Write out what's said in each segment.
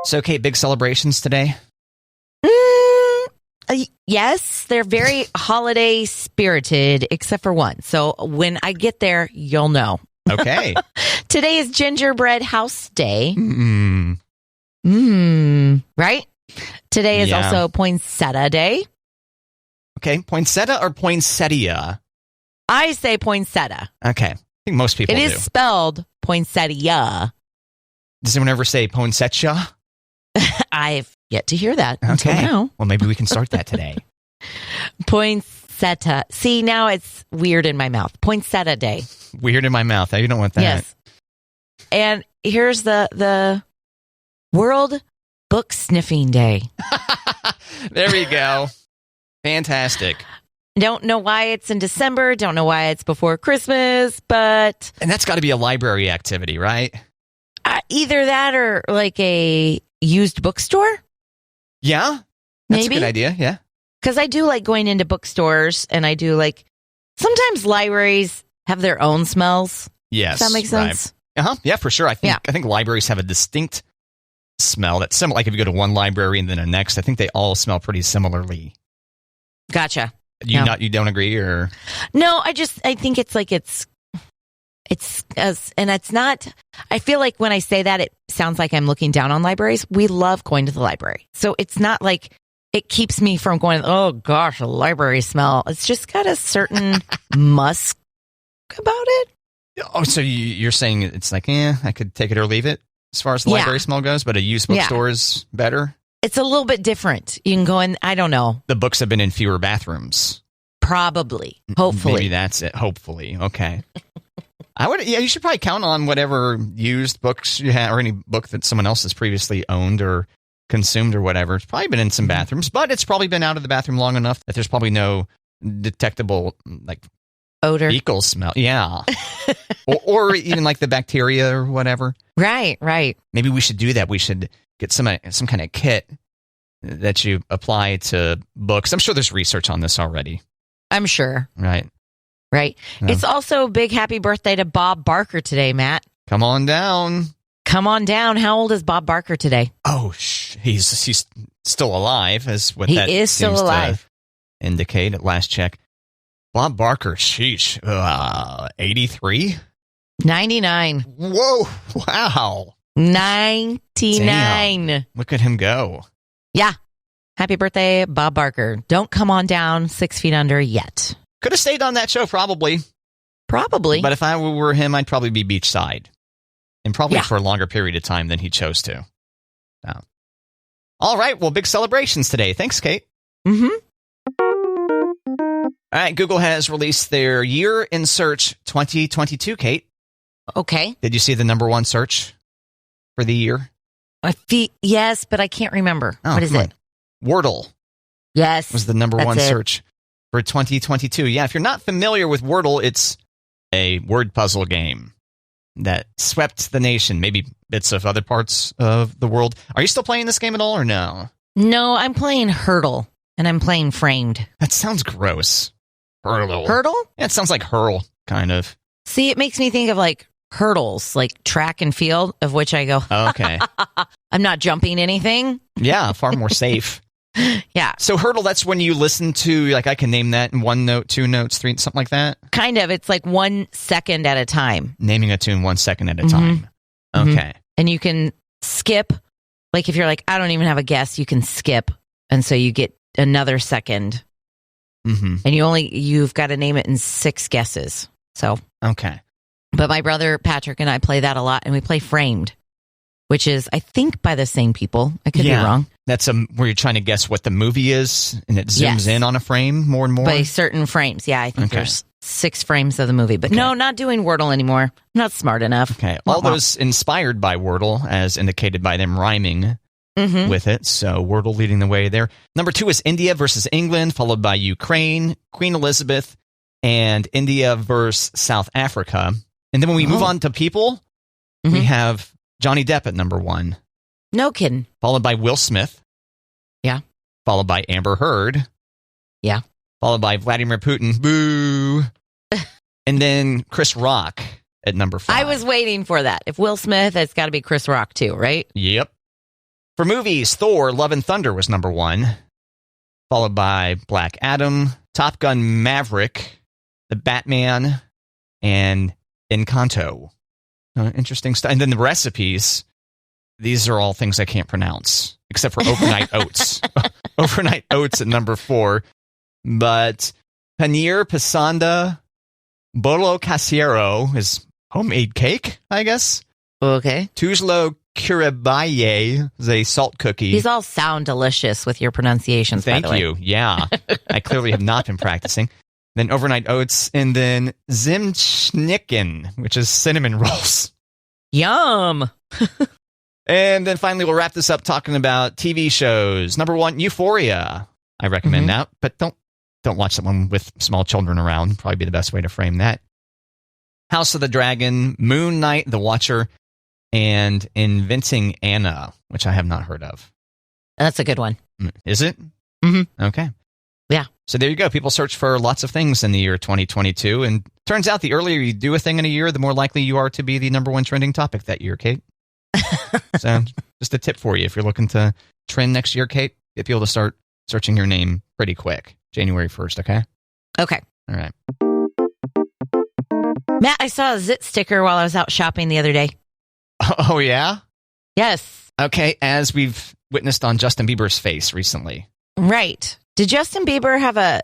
So, Kate, big celebrations today? Yes, they're very holiday spirited, except for one. So when I get there, you'll know. Okay. Today is Gingerbread House Day. Right? Today is also Poinsettia Day. Okay, poinsettia or poinsettia? I say poinsettia. Okay, I think most people do. It is spelled poinsettia. Does anyone ever say poinsettia? I've yet to hear that until now. Well, maybe we can start that today. Poinsettia. See, now it's weird in my mouth. Poinsettia Day. Weird in my mouth. You don't want that. Yes. And here's the World Book Sniffing Day. There we go. Fantastic. Don't know why it's in December. Don't know why it's before Christmas, but... And that's got to be a library activity, right? Either that or like a used bookstore. Yeah. That's a good idea, yeah. Because I do like going into bookstores, and I do like... Sometimes libraries have their own smells. Yes. Does that make sense? Right. Yeah, for sure. I think libraries have a distinct smell that's similar. Like if you go to one library and then the next, I think they all smell pretty similarly. Gotcha. You don't agree, or? No, I think it's like it's and it's not. I feel like when I say that, it sounds like I'm looking down on libraries. We love going to the library, so it's not like it keeps me from going, oh gosh, a library smell. It's just got a certain musk about it. Oh, so you're saying it's like, I could take it or leave it as far as the library smell goes, but a used bookstore is better? It's a little bit different. You can go in, I don't know. The books have been in fewer bathrooms. Probably. Hopefully. Maybe that's it. Hopefully. Okay. You should probably count on whatever used books you have, or any book that someone else has previously owned or consumed or whatever. It's probably been in some bathrooms, but it's probably been out of the bathroom long enough that there's probably no detectable odor, fecal smell. Yeah. or even like the bacteria or whatever. Right. Maybe we should do that. We should get some kind of kit that you apply to books. I'm sure there's research on this already. I'm sure. Right. Yeah. It's also a big happy birthday to Bob Barker today, Matt. Come on down. How old is Bob Barker today? Oh, he's still alive, is what that is still alive. To indicate at last check. Bob Barker, sheesh, 83? 99. Whoa, wow. 99. Damn. Look at him go. Yeah. Happy birthday, Bob Barker. Don't come on down 6 feet under yet. Could have stayed on that show, probably. But if I were him, I'd probably be beachside. And probably for a longer period of time than he chose to. So. All right, well, big celebrations today. Thanks, Kate. Mm-hmm. All right, Google has released their Year in Search 2022, Kate. Okay. Did you see the number one search for the year? Yes, but I can't remember. What is it? Wordle. Yes. Was the number one search for 2022. Yeah, if you're not familiar with Wordle, it's a word puzzle game that swept the nation, maybe bits of other parts of the world. Are you still playing this game at all or no? No, I'm playing Hurdle, and I'm playing Framed. That sounds gross. Hurdle? Yeah, it sounds like hurl, kind of. See, it makes me think of like hurdles, like track and field, of which I go, okay. I'm not jumping anything. Yeah, far more safe. Yeah. So Hurdle, that's when you listen to, like, I can name that in 1 note, 2 notes, 3, something like that? Kind of. It's like 1 second at a time. Naming a tune 1 second at a time. Okay. Mm-hmm. And you can skip. Like, if you're like, I don't even have a guess, you can skip. And so you get another second. Mm-hmm. And you've got to name it in 6 guesses. So. Okay. But my brother Patrick and I play that a lot, and we play Framed, which is, I think, by the same people. I could be wrong. That's where you're trying to guess what the movie is, and it zooms in on a frame more and more? By certain frames. Yeah, I think there's 6 frames of the movie. But no, not doing Wordle anymore. I'm not smart enough. Okay. All those inspired by Wordle, as indicated by them rhyming with it. So Wordle leading the way there. Number 2 is India versus England, followed by Ukraine, Queen Elizabeth, and India versus South Africa. And then when we move on to people, we have Johnny Depp at number 1. No kidding. Followed by Will Smith. Yeah. Followed by Amber Heard. Yeah. Followed by Vladimir Putin. Boo. And then Chris Rock at number 5. I was waiting for that. If Will Smith, it's got to be Chris Rock too, right? Yep. For movies, Thor, Love and Thunder was number 1, followed by Black Adam, Top Gun Maverick, The Batman, and Encanto. Interesting stuff. And then the recipes, these are all things I can't pronounce, except for overnight oats. Overnight oats at number 4. But paneer pasanda bolo casero is homemade cake, I guess. Okay. Tuzlo curabaye is a salt cookie. These all sound delicious with your pronunciations, Thank by the way. you. Yeah. I clearly have not been practicing. Then overnight oats, and then zimschnicken, which is cinnamon rolls. Yum. And then finally, we'll wrap this up talking about TV shows. Number 1, Euphoria. I recommend that, but don't watch that one with small children around. Probably be the best way to frame that. House of the Dragon, Moon Knight, The Watcher, and Inventing Anna, which I have not heard of. That's a good one. Is it? Mm-hmm. Okay. Yeah. So there you go. People search for lots of things in the year 2022. And turns out the earlier you do a thing in a year, the more likely you are to be the number 1 trending topic that year, Kate. So just a tip for you. If you're looking to trend next year, Kate, get people to start searching your name pretty quick. January 1st, okay? Okay. All right. Matt, I saw a zit sticker while I was out shopping the other day. Oh, yeah? Yes. Okay, as we've witnessed on Justin Bieber's face recently. Right. Did Justin Bieber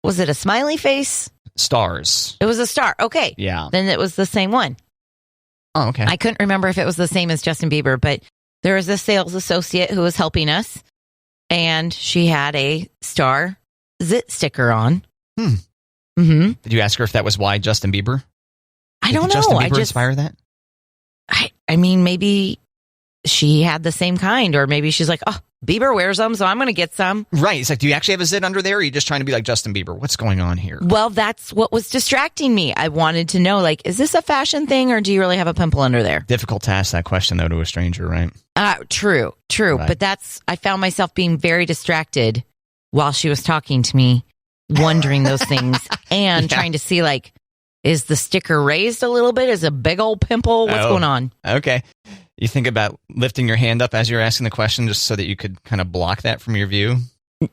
was it a smiley face? Stars. It was a star. Okay. Yeah. Then it was the same one. Oh, okay. I couldn't remember if it was the same as Justin Bieber, but there was a sales associate who was helping us, and she had a star zit sticker on. Mm-hmm. Did you ask her if that was why Justin Bieber? I don't know. Justin Bieber inspire that? I mean, maybe she had the same kind, or maybe she's like, oh, Bieber wears them, so I'm going to get some. Right. It's like, do you actually have a zit under there, or are you just trying to be like Justin Bieber? What's going on here? Well, that's what was distracting me. I wanted to know, like, is this a fashion thing, or do you really have a pimple under there? Difficult to ask that question, though, to a stranger, right? True. Right. But I found myself being very distracted while she was talking to me, wondering those things and trying to see, like, is the sticker raised a little bit? Is a big old pimple? What's going on? Okay. You think about lifting your hand up as you're asking the question just so that you could kind of block that from your view?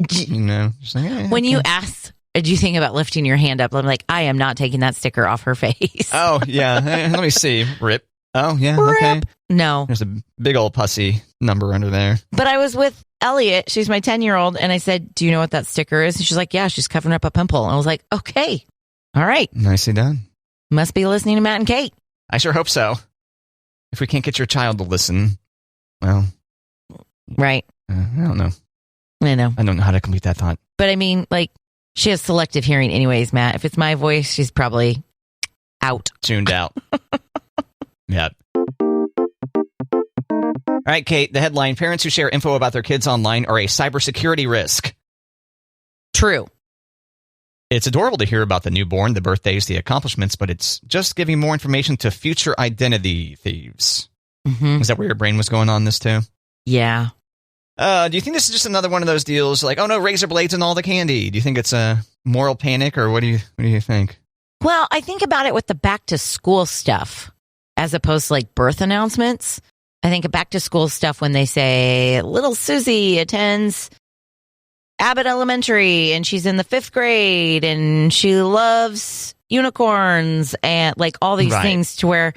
You know? Just like, when you asked, did you think about lifting your hand up? I'm like, I am not taking that sticker off her face. Oh, yeah. Let me see. Rip. Oh, yeah. Rip. Okay. No. There's a big old pussy number under there. But I was with Elliot. She's my 10-year-old. And I said, do you know what that sticker is? And she's like, yeah, she's covering up a pimple. And I was like, okay. All right. Nicely done. Must be listening to Matt and Kate. I sure hope so. If we can't get your child to listen, well. Right. I don't know. I know. I don't know how to complete that thought. But I mean, like, she has selective hearing anyways, Matt. If it's my voice, she's probably out. Tuned out. Yeah. All right, Kate, the headline, parents who share info about their kids online are a cybersecurity risk. True. It's adorable to hear about the newborn, the birthdays, the accomplishments, but it's just giving more information to future identity thieves. Mm-hmm. Is that where your brain was going on this too? Yeah. Do you think this is just another one of those deals like, oh no, razor blades and all the candy? Do you think it's a moral panic, or what do you think? Well, I think about it with the back to school stuff as opposed to like birth announcements. I think of back to school stuff when they say little Susie attends Abbott Elementary and she's in the 5th grade and she loves unicorns and like all these things to where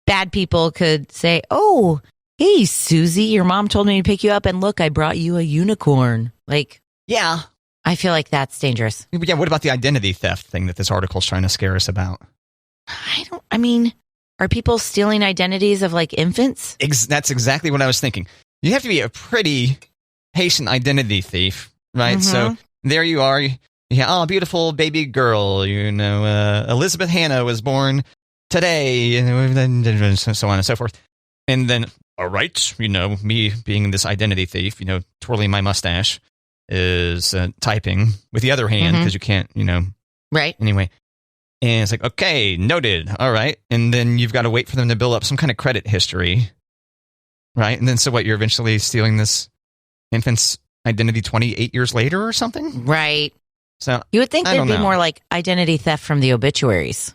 bad people could say, oh, hey, Susie, your mom told me to pick you up and look, I brought you a unicorn. Like, yeah, I feel like that's dangerous. Yeah. What about the identity theft thing that this article's trying to scare us about? Are people stealing identities of like infants? That's exactly what I was thinking. You have to be a pretty patient identity thief, right? Mm-hmm. So there you are. Oh, beautiful baby girl. Elizabeth Hannah was born today, and so on and so forth. And then, all right, me being this identity thief, twirling my mustache is typing with the other hand because you can't, Right. Anyway. And it's like, okay, noted. All right. And then you've got to wait for them to build up some kind of credit history. Right. And then so what? You're eventually stealing this infant's identity 28 years later or something? Right. So you would think there'd be more like identity theft from the obituaries.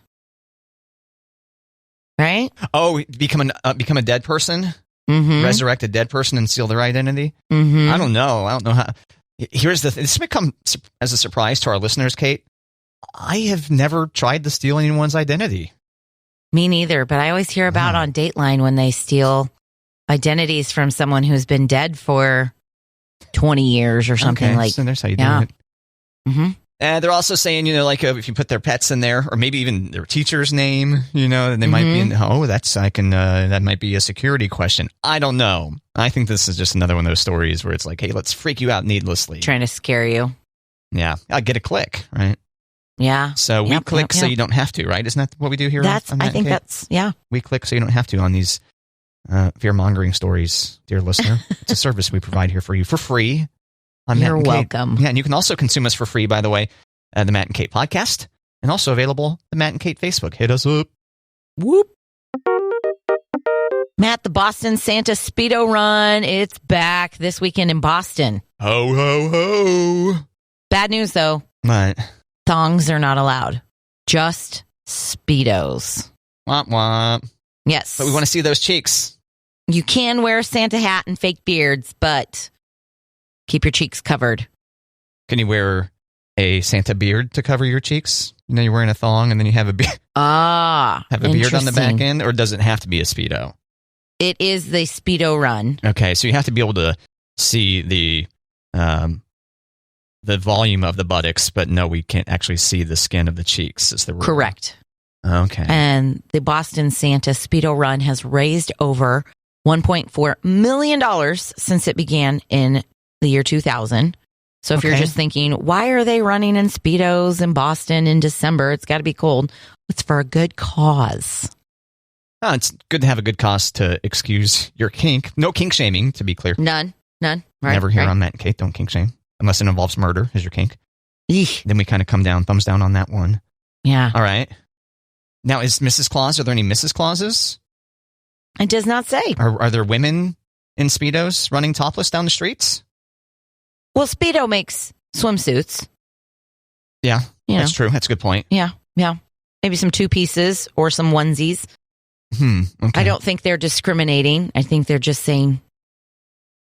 right? Oh, become a dead person, resurrect a dead person, and steal their identity. I don't know. How. Here's the thing. This may come as a surprise to our listeners, Kate. I have never tried to steal anyone's identity. Me neither, but I always hear about on Dateline when they steal identities from someone who's been dead for 20 years or something. Okay, so there's how you do it. And they're also saying, like if you put their pets in there, or maybe even their teacher's name, then they might be in. Oh, that might be a security question. I don't know. I think this is just another one of those stories where it's like, hey, let's freak you out needlessly, trying to scare you. Yeah, I'll get a click, right? Yeah. So we click so you don't have to, right? Isn't that what we do here? I think that's We click so you don't have to on these fear-mongering stories, dear listener. It's a service we provide here for you for free. You're welcome. Yeah, and you can also consume us for free, by the way, the Matt and Kate podcast, and also available the Matt and Kate Facebook. Hit us up. Whoop. Matt, the Boston Santa Speedo Run, it's back this weekend in Boston. Ho, ho, ho. Bad news, though. What? Thongs are not allowed. Just Speedos. Womp womp. Yes. But we want to see those cheeks. You can wear a Santa hat and fake beards, but keep your cheeks covered. Can you wear a Santa beard to cover your cheeks? You're wearing a thong and then you have a beard. Have a beard on the back end, or does it have to be a Speedo? It is the Speedo Run. Okay, so you have to be able to see the volume of the buttocks, but no, we can't actually see the skin of the cheeks. Is the rule. Correct. Okay. And the Boston Santa Speedo Run has raised over $1.4 million since it began in the year 2000. So if you're just thinking, why are they running in Speedos in Boston in December? It's got to be cold. It's for a good cause. Oh, it's good to have a good cause to excuse your kink. No kink shaming, to be clear. None. Right, Never here on Matt and Kate. Don't kink shame. Unless it involves murder as your kink. Eesh. Then we kind of come down, thumbs down on that one. Yeah. All right. Now, is Mrs. Claus, are there any Mrs. Clauses? It does not say. Are there women in Speedos running topless down the streets? Well, Speedo makes swimsuits. Yeah, that's true. That's a good point. Yeah. Maybe some two pieces or some onesies. Okay. I don't think they're discriminating. I think they're just saying,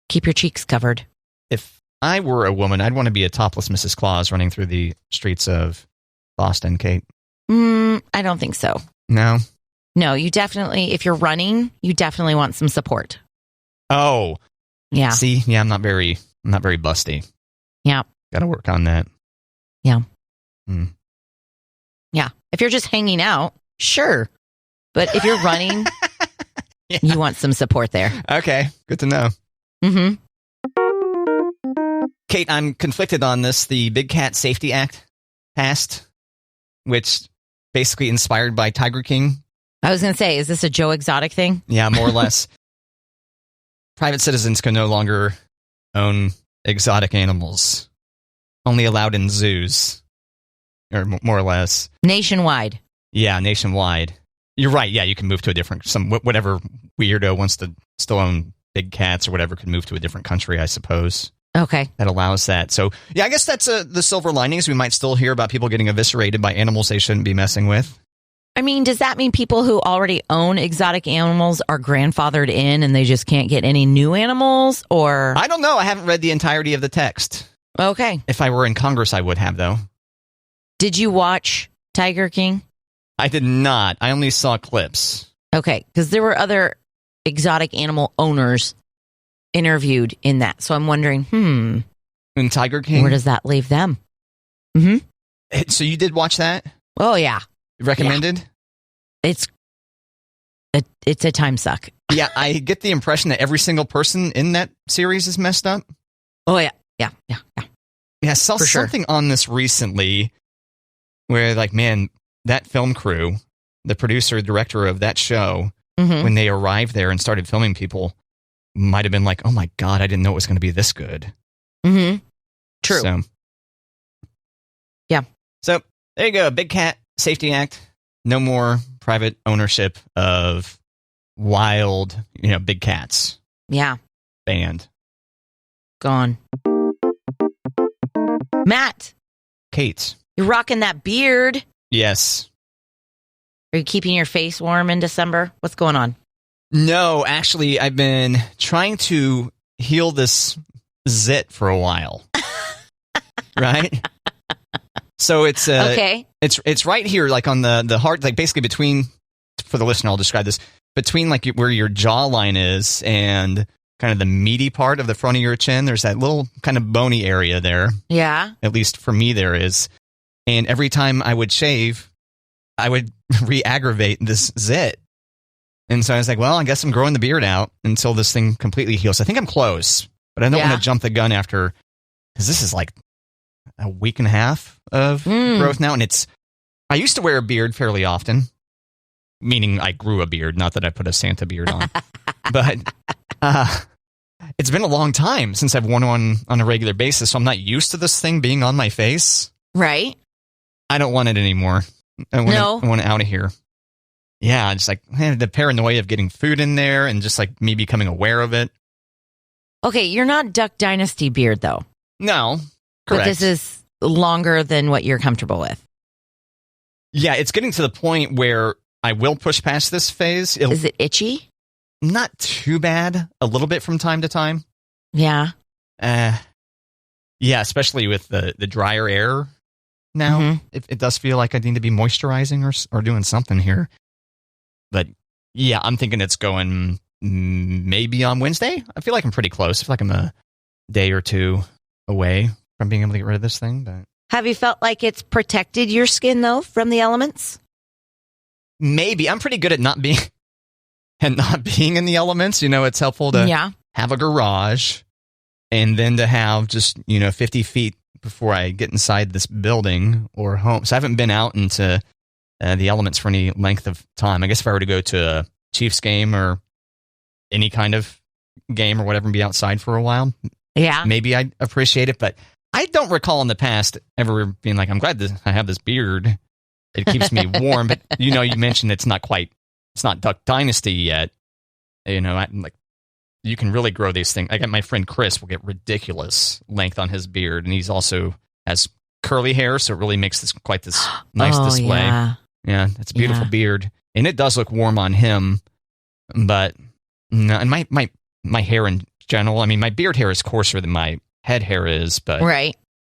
keep your cheeks covered. If I were a woman, I'd want to be a topless Mrs. Claus running through the streets of Boston, Kate. I don't think so. No? No, you definitely, if you're running, you definitely want some support. Oh. Yeah. See? Yeah, I'm not very busty. Yeah. Got to work on that. Yeah. Yeah. If you're just hanging out, sure. But if you're running, you want some support there. Okay. Good to know. Mm-hmm. Kate, I'm conflicted on this. The Big Cat Safety Act passed, which basically inspired by Tiger King. I was going to say, is this a Joe Exotic thing? Yeah, more or less. Private citizens can no longer own exotic animals. Only allowed in zoos, or more or less. Nationwide. Yeah, nationwide. You're right. Yeah, you can move to a different, whatever weirdo wants to still own big cats or whatever could move to a different country, I suppose. Okay. That allows that. So, yeah, I guess that's the silver linings. We might still hear about people getting eviscerated by animals they shouldn't be messing with. I mean, does that mean people who already own exotic animals are grandfathered in and they just can't get any new animals? Or I don't know. I haven't read the entirety of the text. Okay. If I were in Congress, I would have, though. Did you watch Tiger King? I did not. I only saw clips. Okay, because there were other exotic animal owners interviewed in that. So I'm wondering, In Tiger King? where does that leave them? Mm-hmm. So you did watch that? Oh, yeah. Recommended? Yeah. It's a time suck. Yeah, I get the impression that every single person in that series is messed up. Oh, yeah. Yeah. Yeah, I saw something on this recently where, like, man, that film crew, the producer, director of that show, when they arrived there and started filming people, might have been like, oh my God, I didn't know it was going to be this good. Mm-hmm. True. So, yeah. So, there you go. Big Cat Safety Act. No more private ownership of wild, big cats. Yeah. Banned. Gone. Matt. Kate. You're rocking that beard. Yes. Are you keeping your face warm in December? What's going on? No, actually, I've been trying to heal this zit for a while. Right? So it's okay. It's right here, like on the heart, like basically between. For the listener, I'll describe this between like where your jawline is and kind of the meaty part of the front of your chin. There's that little kind of bony area there. Yeah. At least for me, there is. And every time I would shave, I would re-aggravate this zit. And so I was like, well, I guess I'm growing the beard out until this thing completely heals. I think I'm close, but I don't want to jump the gun after, because this is like a week and a half of growth now. And I used to wear a beard fairly often. Meaning I grew a beard, not that I put a Santa beard on. But it's been a long time since I've worn one on a regular basis, so I'm not used to this thing being on my face. Right. I don't want it anymore. I want it out of here. Yeah, just like the paranoia of getting food in there and just like me becoming aware of it. Okay, you're not Duck Dynasty beard, though. No, correct. But this is longer than what you're comfortable with. Yeah, it's getting to the point where I will push past this phase. Is it itchy? Not too bad. A little bit from time to time. Yeah. Yeah, especially with the drier air now. Mm-hmm. It does feel like I need to be moisturizing or doing something here. But yeah, I'm thinking it's going maybe on Wednesday. I feel like I'm pretty close. I feel like I'm a day or two away from being able to get rid of this thing. But have you felt like it's protected your skin, though, from the elements? Maybe. I'm pretty good at not being in the elements. You know, it's helpful to have a garage and then to have just, 50 feet before I get inside this building or home. So I haven't been out into the elements for any length of time. I guess if I were to go to a Chiefs game or any kind of game or whatever and be outside for a while, maybe I'd appreciate it. But I don't recall in the past ever being like, I'm glad that I have this beard. It keeps me warm, but you mentioned it's not Duck Dynasty yet. You can really grow these things. I got my friend Chris will get ridiculous length on his beard, and he's also has curly hair, so it really makes this quite this nice display. Yeah, it's a beautiful beard, and it does look warm on him. But no, and my hair in general, I mean, my beard hair is coarser than my head hair is, but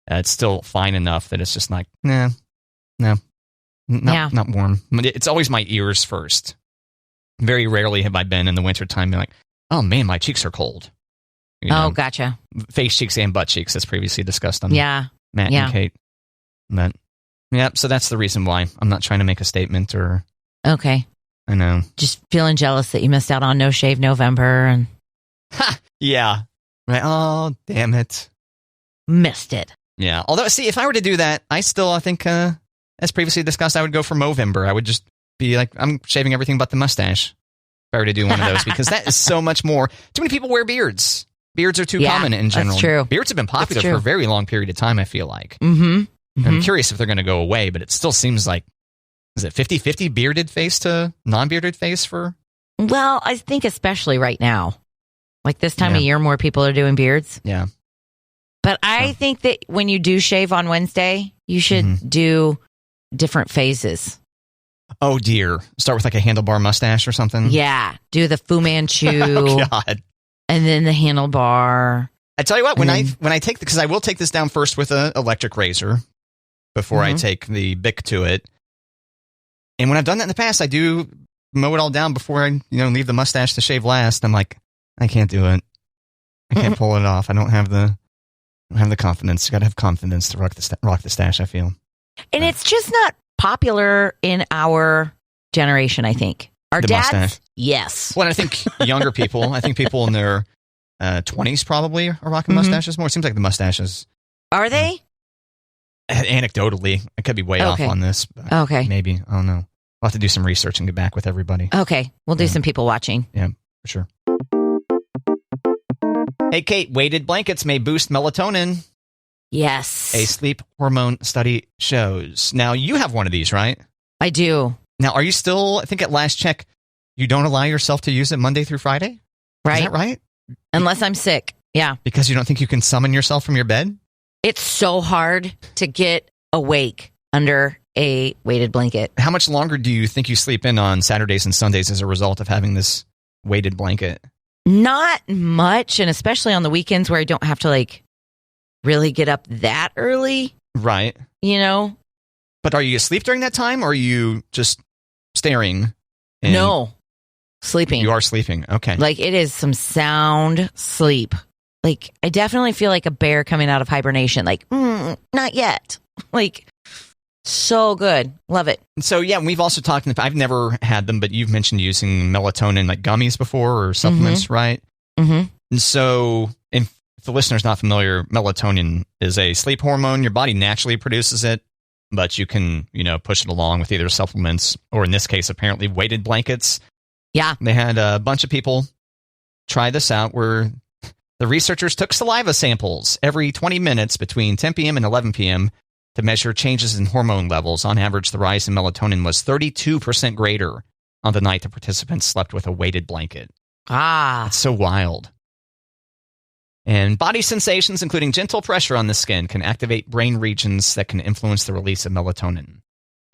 it's still fine enough that it's just like no. Not warm. It's always my ears first. Very rarely have I been in the wintertime being like, oh man, my cheeks are cold. Gotcha. Face cheeks and butt cheeks, as previously discussed on Matt and Kate. But so that's the reason why. I'm not trying to make a statement or... Okay. I know. Just feeling jealous that you missed out on No Shave November. And yeah. Right. Oh, damn it. Missed it. Yeah. Although, see, if I were to do that, I think... as previously discussed, I would go for Movember. I would just be like, I'm shaving everything but the mustache if I were to do one of those, because that is so much more. Too many people wear beards. Beards are too common in general. That's true. Beards have been popular for a very long period of time, I feel like. Mm-hmm. I'm curious if they're going to go away, but it still seems like, is it 50-50 bearded face to non-bearded face for? Well, I think especially right now. Like this time of year, more people are doing beards. Yeah. But I think that when you do shave on Wednesday, you should do different phases. Oh dear. Start with like a handlebar mustache or something? Yeah. Do the Fu Manchu. Oh God. And then the handlebar. I tell you what, when I take because I will take this down first with an electric razor before I take the Bic to it. And when I've done that in the past, I do mow it all down before I leave the mustache to shave last. I'm like, I can't do it. I can't pull it off. I don't have the confidence. You got to have confidence to rock the stash, I feel. And it's just not popular in our generation, I think. Our dads, mustache. Yes. Well, I think younger people, people in their 20s probably are rocking mustaches more. It seems like the mustaches. Are they? Anecdotally, I could be way off on this. Okay. Maybe. I don't know. I'll have to do some research and get back with everybody. Okay. We'll do some people watching. Yeah, for sure. Hey, Kate, weighted blankets may boost melatonin. Yes. A sleep hormone study shows. Now, you have one of these, right? I do. Now, are you still, I think at last check, you don't allow yourself to use it Monday through Friday? Right. Is that right? Unless I'm sick. Yeah. Because you don't think you can summon yourself from your bed? It's so hard to get awake under a weighted blanket. How much longer do you think you sleep in on Saturdays and Sundays as a result of having this weighted blanket? Not much, and especially on the weekends where I don't have to like really get up that early. Right. You know? But are you asleep during that time, or are you just staring? No. Sleeping. You are sleeping. Okay. Like, it is some sound sleep. Like, I definitely feel like a bear coming out of hibernation. Like, not yet. Like, so good. Love it. So, yeah, we've also talked, I've never had them, but you've mentioned using melatonin like gummies before or supplements, right? Mm-hmm. And so, if the listener's not familiar, melatonin is a sleep hormone. Your body naturally produces it, but you can, push it along with either supplements or, in this case, apparently weighted blankets. Yeah. They had a bunch of people try this out where the researchers took saliva samples every 20 minutes between 10 p.m. and 11 p.m. to measure changes in hormone levels. On average, the rise in melatonin was 32% greater on the night the participants slept with a weighted blanket. It's so wild. And body sensations, including gentle pressure on the skin, can activate brain regions that can influence the release of melatonin.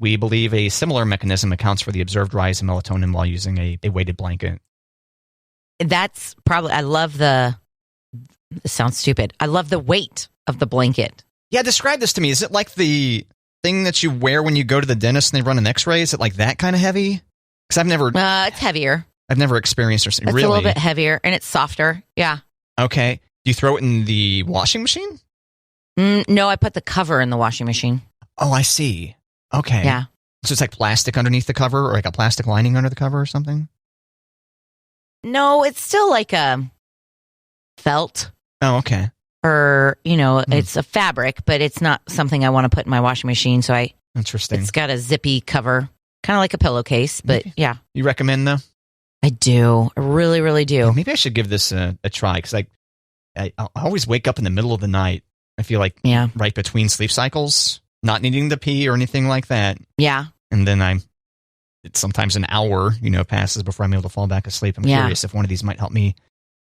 We believe a similar mechanism accounts for the observed rise in melatonin while using a weighted blanket. That's probably, it sounds stupid. I love the weight of the blanket. Yeah, describe this to me. Is it like the thing that you wear when you go to the dentist and they run an x-ray? Is it like that kind of heavy? Because I've never... it's heavier. I've never experienced or It's really. a little bit heavier, and it's softer. Yeah. Okay. Do you throw it in the washing machine? No, I put the cover in the washing machine. Oh, I see. Okay. Yeah. So it's like plastic underneath the cover, or like a plastic lining under the cover or something? No, it's still like a felt. Oh, okay. Or, it's a fabric, but it's not something I want to put in my washing machine. So Interesting. It's got a zippy cover, kind of like a pillowcase, but yeah. You recommend though? I do. I really, really do. Yeah, maybe I should give this a try, because I always wake up in the middle of the night. I feel like right between sleep cycles, not needing to pee or anything like that. Yeah. And then it's sometimes an hour, passes before I'm able to fall back asleep. I'm curious if one of these might help me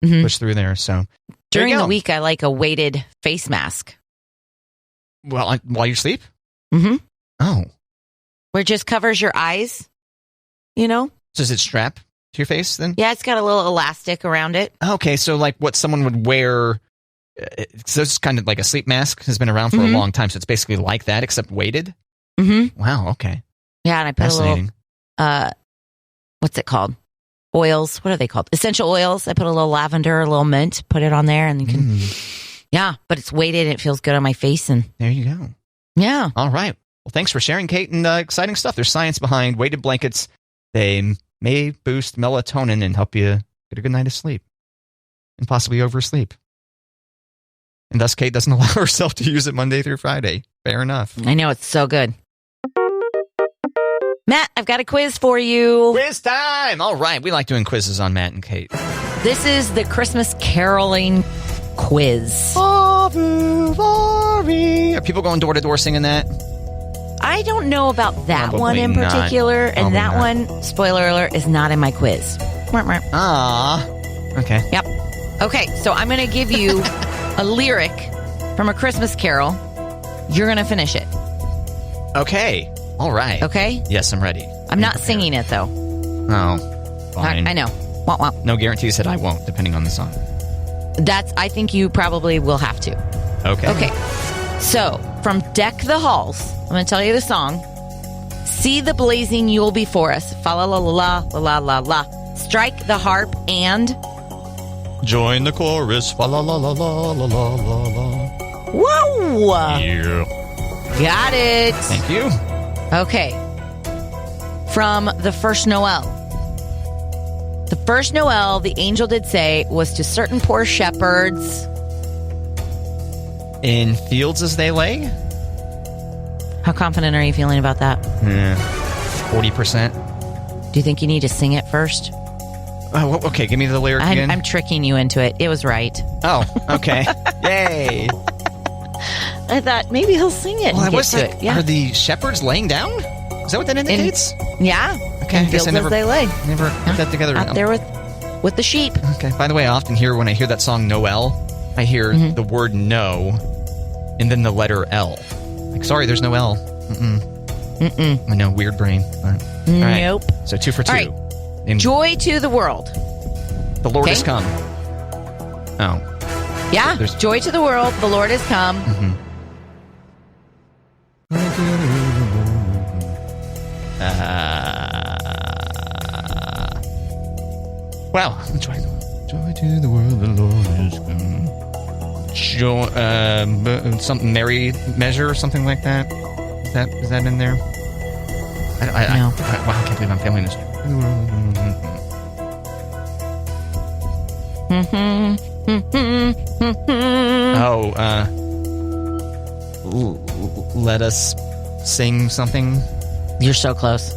push through there. So during the week, I like a weighted face mask. Well, while you sleep? Mm-hmm. Oh. Where it just covers your eyes, So does it strap to your face then? Yeah, it's got a little elastic around it. Okay, so like what someone would wear... So it's kind of like a sleep mask, has been around for a long time, so it's basically like that, except weighted? Mm-hmm. Wow, okay. Yeah, and I put a little, what's it called? Oils. What are they called? Essential oils. I put a little lavender, a little mint, put it on there, and you can, but it's weighted and it feels good on my face. And there you go. Yeah. All right. Well, thanks for sharing, Kate, and exciting stuff. There's science behind weighted blankets. They may boost melatonin and help you get a good night of sleep and possibly oversleep. And thus, Kate doesn't allow herself to use it Monday through Friday. Fair enough. I know, it's so good. Matt, I've got a quiz for you. Quiz time! All right, we like doing quizzes on Matt and Kate. This is the Christmas caroling quiz. Are people going door to door singing that? I don't know about that Probably one in particular. not. And that one, spoiler alert, is not in my quiz. Okay. Yep. Okay, so I'm going to give you a lyric from a Christmas carol. You're going to finish it. Okay. All right. Okay? Yes, I'm ready. I'm not singing it, though. Oh, fine. I know. Wah, wah. No guarantees that I won't, depending on the song. I think you probably will have to. Okay. Okay. So, from Deck the Halls, I'm going to tell you the song. See the blazing Yule before us. Fa la la la la la la la. Strike the harp and... Join the chorus. Fa la la la la la la la la. Whoa! Yeah. Got it. Thank you. Okay. From The First Noel. The first Noel, the angel did say, was to certain poor shepherds. In fields as they lay? How confident are you feeling about that? 40%. Do you think you need to sing it first? Oh, okay, give me the lyric again. I'm tricking you into it. It was right. Oh, okay. Yay. I thought maybe he'll sing it and get to it. Yeah. Are the shepherds laying down? Is that what that indicates? Yeah. Okay, I guess I never as they lay. Never put that together. Out there with the sheep. Okay. By the way, I often hear when I hear that song Noel, I hear the word no and then the letter L. Like, sorry, there's no L. Mm-mm. I know, weird brain. But, nope. So 2 for 2. All right. Joy to the world. The Lord has come. Oh. Yeah. Joy to the world. The Lord has come. Mm-hmm. Wow. Joy to the world. The Lord has come. Joy, something merry measure or something like that. Is that in there? No. I can't believe I'm failing this. Let us sing something. You're so close.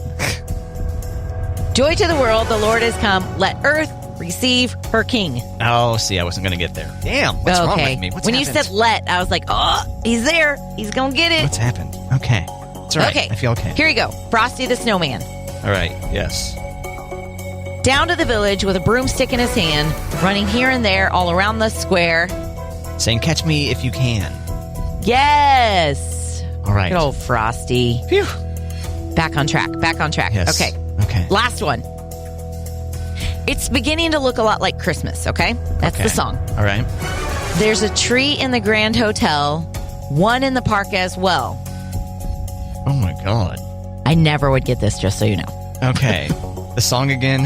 Joy to the world, the Lord has come. Let earth receive her king. Oh, see, I wasn't going to get there. Damn, what's wrong with me? When you said let, I was like, oh, he's there. He's going to get it. What's happened? Okay. It's all right. Okay. I feel okay. Here you go. Frosty the Snowman. All right. Yes. Down to the village with a broomstick in his hand, running here and there all around the square. Saying, catch me if you can. Yes. All right. Good old Frosty. Phew. Back on track. Yes. Okay. Okay. Last one. It's beginning to look a lot like Christmas, okay? That's the song. All right. There's a tree in the Grand Hotel, one in the park as well. Oh, my God. I never would get this, just so you know. Okay. The song again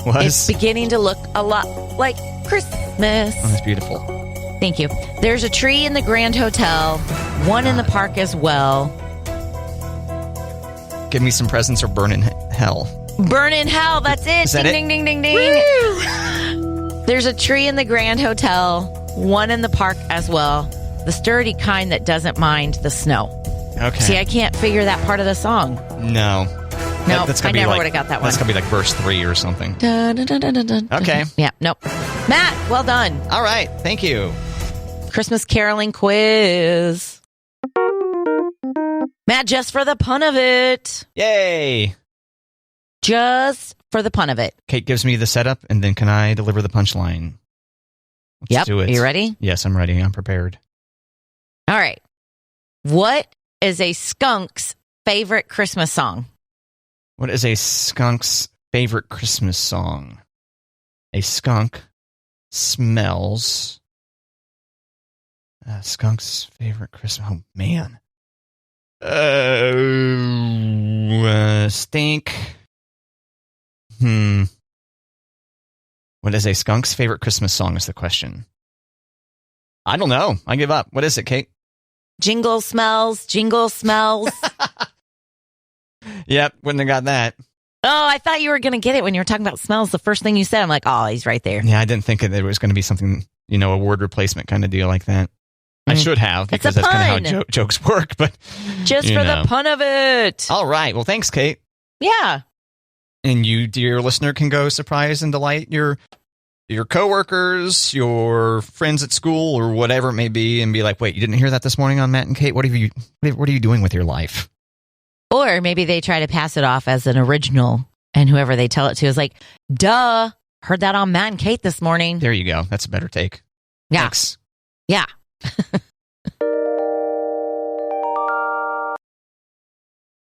was? It's beginning to look a lot like Christmas. Oh, that's beautiful. Thank you. There's a tree in the Grand Hotel, one in the park as well. Give me some presents or burn in hell. Burn in hell, that's it. Is that ding, ding, ding, ding, ding. There's a tree in the Grand Hotel, one in the park as well. The sturdy kind that doesn't mind the snow. Okay. See, I can't figure that part of the song. No. No, that's I never would have got that one. That's going to be like verse 3 or something. Dun, dun, dun, dun, dun, dun. Okay. Yeah, nope. Matt, well done. All right. Thank you. Christmas caroling quiz. Matt, just for the pun of it. Yay. Just for the pun of it. Kate gives me the setup, and then can I deliver the punchline? Let's do it. Are you ready? Yes, I'm ready. I'm prepared. All right. What is a skunk's favorite Christmas song? What is a skunk's favorite Christmas song? A skunk smells. Skunk's favorite Christmas. Oh, man. Stink. What is a skunk's favorite Christmas song is the question. I don't know. I give up. What is it, Kate? Jingle smells, jingle smells. Yep, wouldn't have got that. Oh, I thought you were going to get it when you were talking about smells. The first thing you said, I'm like, oh, he's right there. Yeah, I didn't think that it was going to be something, a word replacement kind of deal like that. I should have, because that's kind of how jokes work. But just for the pun of it. All right. Well, thanks, Kate. Yeah. And you, dear listener, can go surprise and delight your coworkers, your friends at school, or whatever it may be, and be like, wait, you didn't hear that this morning on Matt and Kate? What are you doing with your life? Or maybe they try to pass it off as an original, and whoever they tell it to is like, duh, heard that on Matt and Kate this morning. There you go. That's a better take. Yeah. Thanks. Yeah.